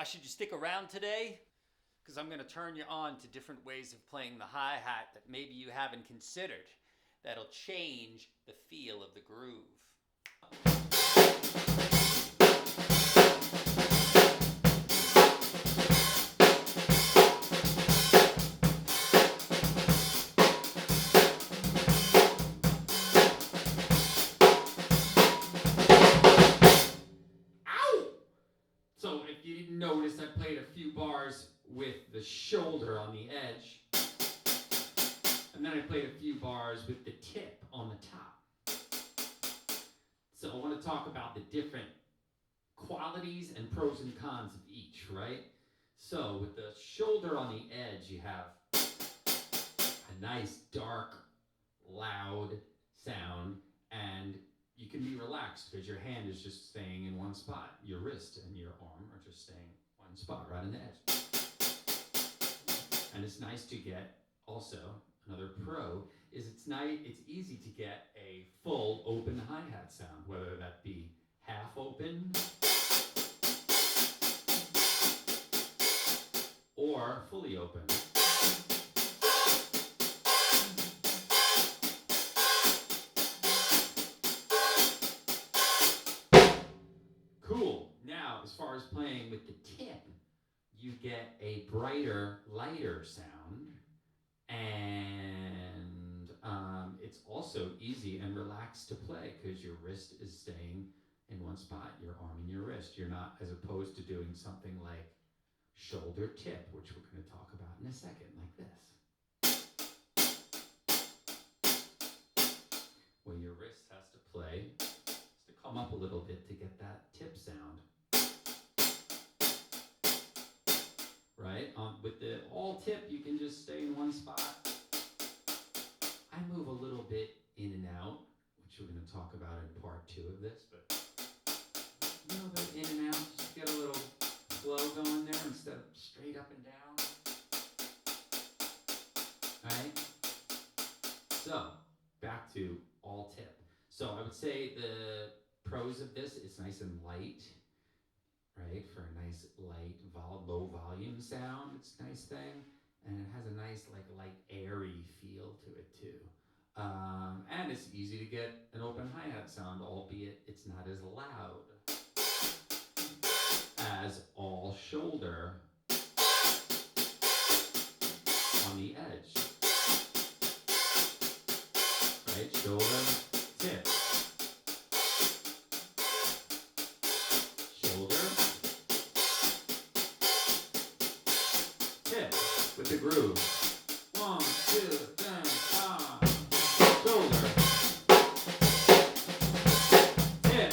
why should you stick around today? Because I'm going to turn you on to different ways of playing the hi-hat that maybe you haven't considered. That'll change the feel of the groove. So if you didn't notice, I played a few bars with the shoulder on the edge. And then I played a few bars with the tip on the top. So I want to talk about the different qualities and pros and cons of each, right? So with the shoulder on the edge, you have a nice, dark, loud sound, and you can be relaxed because your hand is just staying in one spot. Your wrist and your arm are just staying one spot, right on the edge. And it's nice to get, also, another pro, is it's easy to get a full open hi-hat sound, whether that be half open or fully open. Cool. Now, as far as playing with the tip, you get a brighter, lighter sound, and it's also easy and relaxed to play because your wrist is staying in one spot, your arm and your wrist. You're not, as opposed to doing something like shoulder tip, which we're going to talk about in a second, like this. Where your wrist has to play, has to come up a little bit to get that tip sound. Right? With the all tip, you can just stay in one spot. I move a little bit in and out, which we're going to talk about in part 2 of this, but a little bit in and out, just get a little flow going there instead of straight up and down. Alright? So, back to all tip. So I would say the pros of this, it's nice and light, right? For a nice light, low volume sound, it's a nice thing. And it has a nice, light, airy feel to it too. And it's easy to get an open hi-hat sound, albeit it's not as loud as all shoulder on the edge. Right? Shoulder, tip. Shoulder, tip with the groove. 1, 2, 3, shoulder, tip,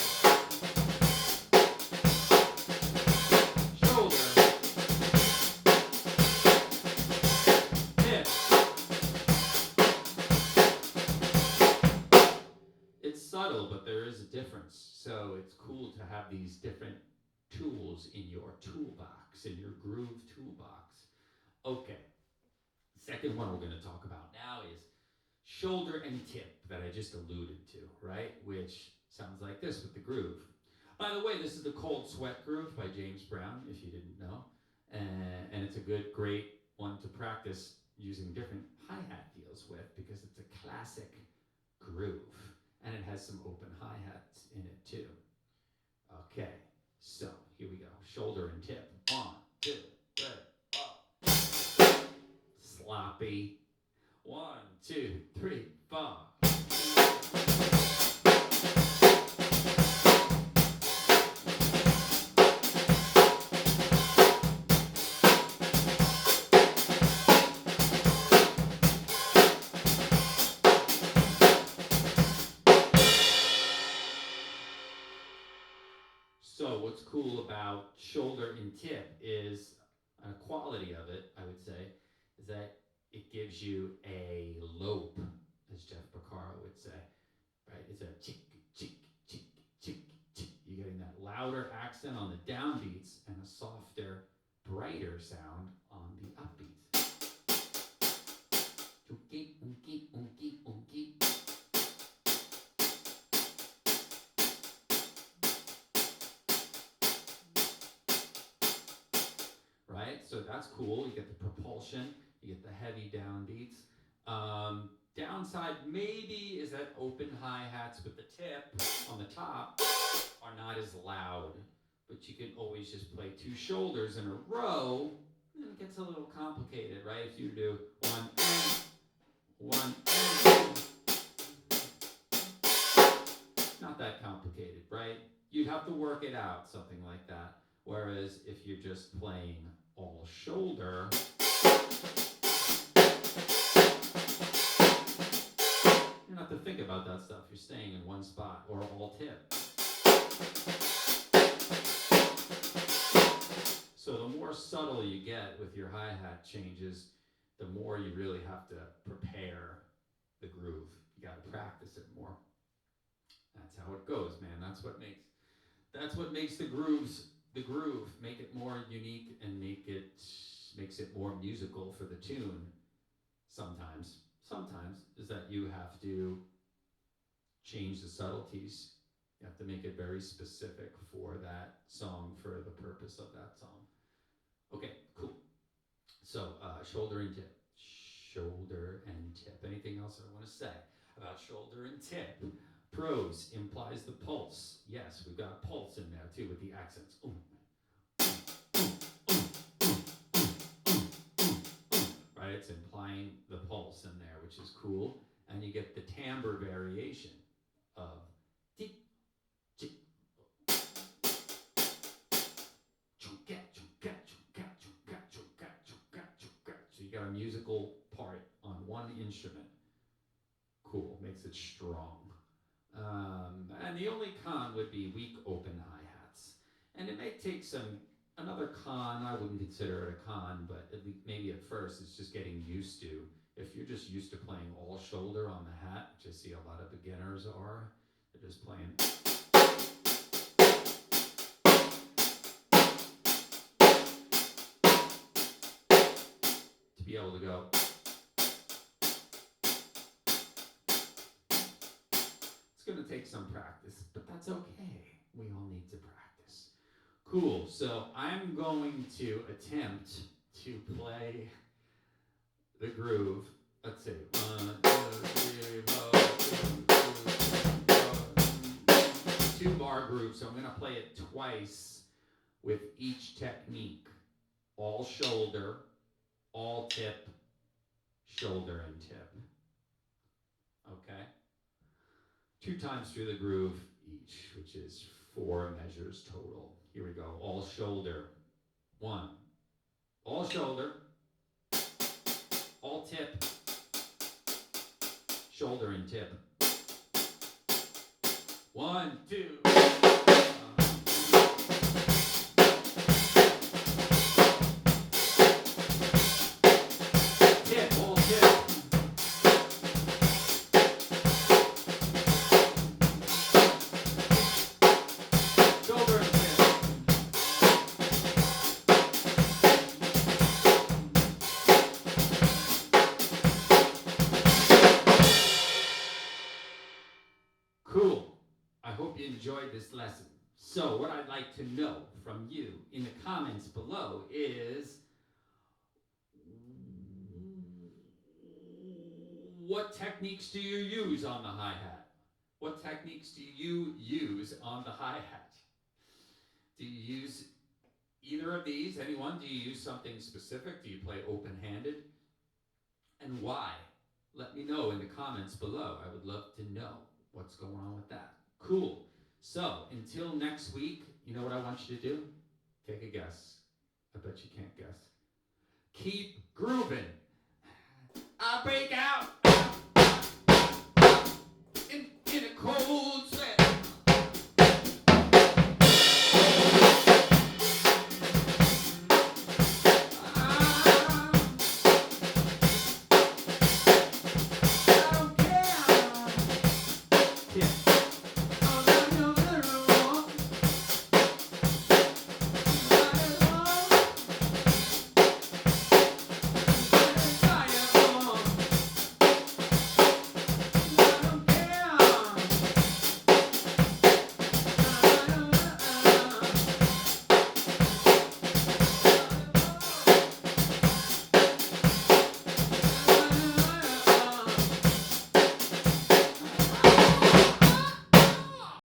shoulder, tip. It's subtle, but there is a difference. So it's cool to have these different tools in your toolbox, in your groove toolbox. Okay, second one we're going to talk about now is shoulder and tip that I just alluded to, right? Which sounds like this with the groove. By the way, this is the Cold Sweat Groove by James Brown, if you didn't know. And it's a great one to practice using different hi-hat feels with because it's a classic groove. And it has some open hi-hats in it too. Okay, so here we go. Shoulder and tip. 1, 2, 3, 4. Sloppy. 1, 2, 3, 4. So what's cool about shoulder and tip is a quality of it, I would say, is that it gives you a lope, as Jeff Porcaro would say, right? It's a chick, chick, chick, chick, chick. You're getting that louder accent on the downbeats and a softer, brighter sound on the upbeats. Unky, unky, unky, unky. so that's cool. You get the propulsion, you get the heavy downbeats. Downside maybe is that open hi-hats with the tip on the top are not as loud, but you can always just play two shoulders in a row, and it gets a little complicated, right? If you do one and not that complicated, right? You'd have to work it out, something like that. Whereas if you're just playing all shoulder, you don't have to think about that stuff. You're staying in one spot, or all tip. So the more subtle you get with your hi-hat changes, the more you really have to prepare the groove. You got to practice it more. That's how it goes, man. That's what makes the groove, make it more unique and makes it more musical for the tune. Sometimes is that you have to change the subtleties. You have to make it very specific for that song, for the purpose of that song. Okay, cool. So shoulder and tip. Shoulder and tip. Anything else I want to say about shoulder and tip? Pros implies the pulse. Yes, we've got a pulse in there too with the accents. Right, it's implying the pulse in there, which is cool. And you get the timbre variation of tick, tick, so you got a musical part on one instrument. Cool, makes it strong. And the only con would be weak open hi-hats. And it may take another con, I wouldn't consider it a con, but at least maybe at first it's just getting used to. If you're just used to playing all shoulder on the hat, which I see a lot of beginners are, they're just playing. To be able to go. Going to take some practice, but that's okay. We all need to practice. Cool. So I'm going to attempt to play the groove. Let's see. 1, 2, 3, 4, 2 bar groove. So I'm going to play it twice with each technique. All shoulder, all tip, shoulder and tip. Okay? 2 times through the groove each, which is 4 measures total. Here we go. All shoulder. 1. All shoulder. All tip. Shoulder and tip. 1, 2. Tip, all tip. Cool. I hope you enjoyed this lesson. So what I'd like to know from you in the comments below is what techniques do you use on the hi-hat? What techniques do you use on the hi-hat? Do you use either of these? Anyone? Do you use something specific? Do you play open-handed? And why? Let me know in the comments below. I would love to know what's going on with that. Cool. So, until next week, you know what I want you to do? Take a guess. I bet you can't guess. Keep grooving. I'll break out.